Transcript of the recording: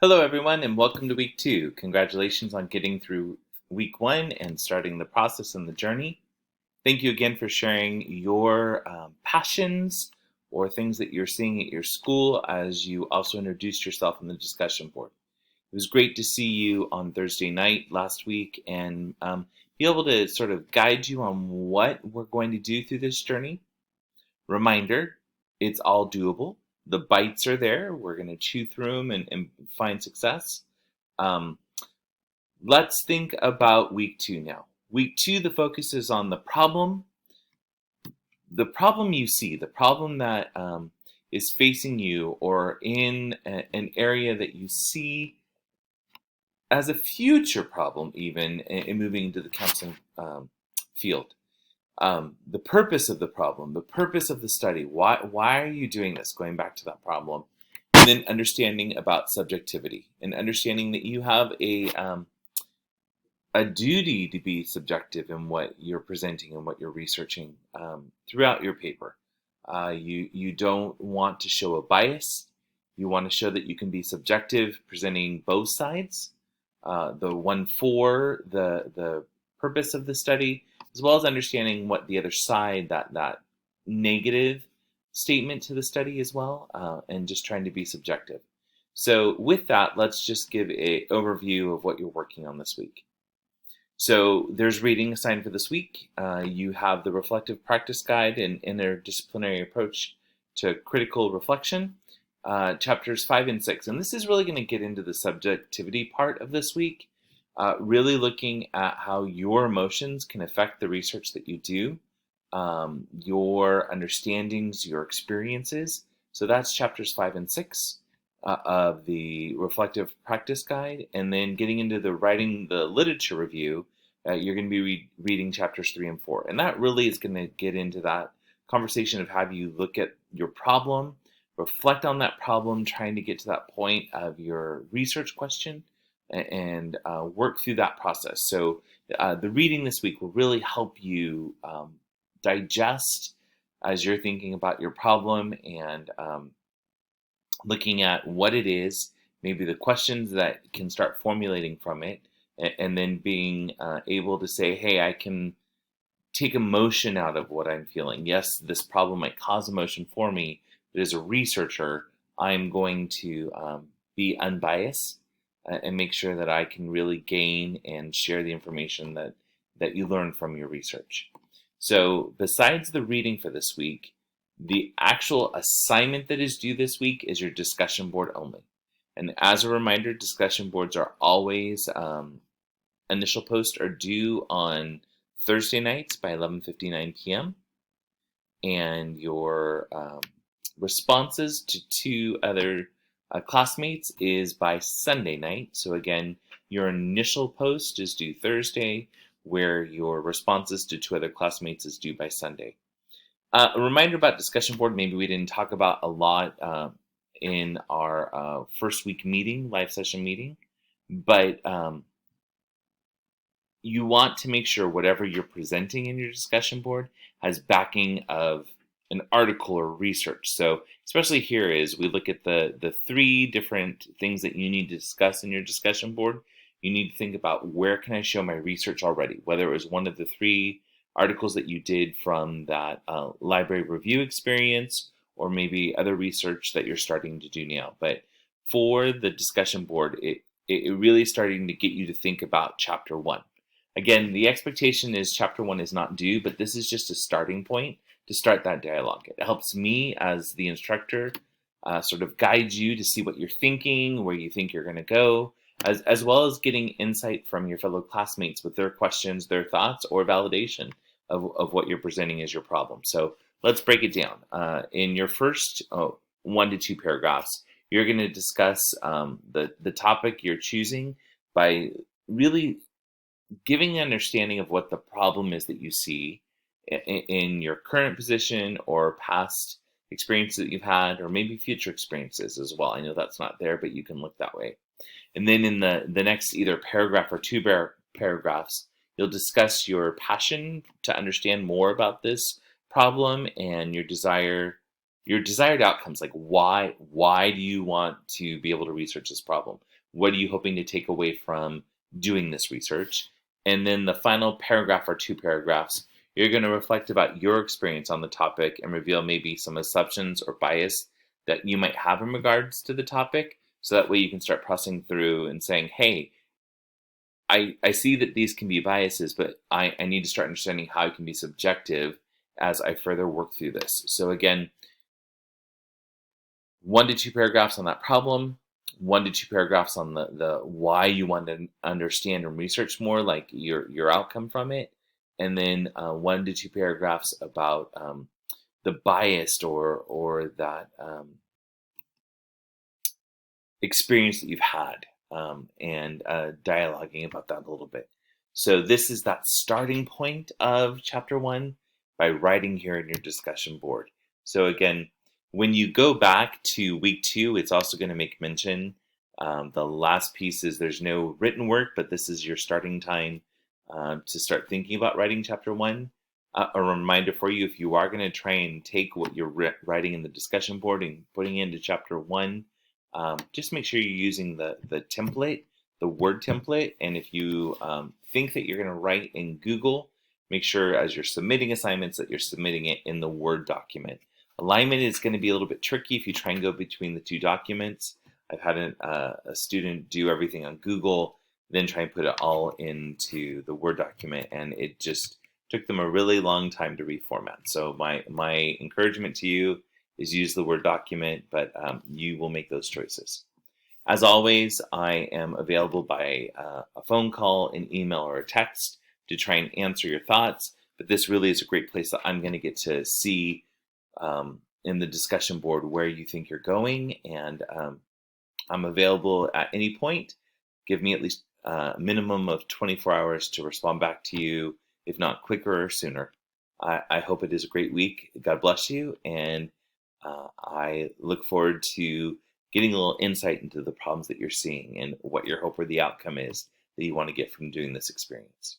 Hello, everyone, and welcome to week 2. Congratulations on getting through week 1 and starting the process and the journey. Thank you again for sharing your passions or things that you're seeing at your school as you also introduced yourself in the discussion board. It was great to see you on Thursday night last week and be able to sort of guide you on what we're going to do through this journey. Reminder, it's all doable. The bites are there. We're going to chew through them and find success. Um, let's think about week 2 now. Week 2, the focus is on the problem. The problem you see, the problem that is facing you or in an area that you see as a future problem even in moving into the counseling field. The purpose of the problem, the purpose of the study. Why are you doing this? Going back to that problem, and then understanding about subjectivity and understanding that you have a duty to be subjective in what you're presenting and what you're researching throughout your paper. You don't want to show a bias. You want to show that you can be subjective, presenting both sides. The one for the purpose of the study, as well as understanding what the other side, that negative statement to the study as well, and just trying to be subjective. So with that, let's just give an overview of what you're working on this week. So there's reading assigned for this week. You have the reflective practice guide and interdisciplinary approach to critical reflection, chapters 5 and 6. And this is really going to get into the subjectivity part of this week, really looking at how your emotions can affect the research that you do, your understandings, your experiences. So that's chapters 5 and 6 of the reflective practice guide. And then getting into the writing the literature review, you're going to be reading chapters 3 and 4. And that really is going to get into that conversation of how you look at your problem, reflect on that problem, trying to get to that point of your research question, and work through that process. So the reading this week will really help you digest as you're thinking about your problem and looking at what it is, maybe the questions that can start formulating from it, and then being able to say, hey, I can take emotion out of what I'm feeling. Yes, this problem might cause emotion for me, but as a researcher, I'm going to be unbiased and make sure that I can really gain and share the information that you learn from your research. So besides the reading for this week, the actual assignment that is due this week is your discussion board only. And as a reminder, discussion boards are always, initial posts are due on Thursday nights by 11:59 p.m. And your responses to 2 other classmates is by Sunday night. So again, your initial post is due Thursday, where your responses to 2 other classmates is due by Sunday. A reminder about discussion board, maybe we didn't talk about a lot in our first week meeting, live session meeting, but you want to make sure whatever you're presenting in your discussion board has backing of an article or research. So especially here is we look at the 3 different things that you need to discuss in your discussion board. You need to think about where can I show my research already, whether it was one of the 3 articles that you did from that library review experience, or maybe other research that you're starting to do now. But for the discussion board, it really is starting to get you to think about chapter 1. Again, the expectation is chapter 1 is not due, but this is just a starting point to start that dialogue. It helps me as the instructor sort of guide you to see what you're thinking, where you think you're going to go, as well as getting insight from your fellow classmates with their questions, their thoughts, or validation of what you're presenting as your problem. So let's break it down. In your first 1 to 2 paragraphs, you're going to discuss the topic you're choosing by really giving an understanding of what the problem is that you see in your current position or past experiences that you've had, or maybe future experiences as well. I know that's not there, but you can look that way. And then in the next either paragraph or 2 paragraphs, you'll discuss your passion to understand more about this problem and your desire your desired outcomes, like why do you want to be able to research this problem? What are you hoping to take away from doing this research? And then the final paragraph or 2 paragraphs, you're going to reflect about your experience on the topic and reveal maybe some assumptions or bias that you might have in regards to the topic. So that way you can start pressing through and saying, hey, I see that these can be biases, but I need to start understanding how it can be subjective as I further work through this. So again, 1 to 2 paragraphs on that problem, 1 to 2 paragraphs on the why you want to understand and research more, like your outcome from it, and then 1 to 2 paragraphs about the biased or that experience that you've had, and dialoguing about that a little bit. So this is that starting point of chapter 1 by writing here in your discussion board. So again, when you go back to week 2, it's also going to make mention. The last piece is there's no written work, but this is your starting time to start thinking about writing chapter 1. A reminder for you, if you are going to try and take what you're writing in the discussion board and putting it into chapter 1, just make sure you're using the template, the Word template. And if you think that you're going to write in Google, make sure as you're submitting assignments that you're submitting it in the Word document. Alignment is going to be a little bit tricky if you try and go between the 2 documents. I've had a student do everything on Google, then try and put it all into the Word document, and it just took them a really long time to reformat. So my encouragement to you is use the Word document, but you will make those choices. As always, I am available by a phone call, an email, or a text to try and answer your thoughts, but this really is a great place that I'm going to get to see in the discussion board where you think you're going, and I'm available at any point. Give me at least a minimum of 24 hours to respond back to you, if not quicker or sooner. I hope it is a great week. God bless you, and I look forward to getting a little insight into the problems that you're seeing and what your hope or the outcome is that you want to get from doing this experience.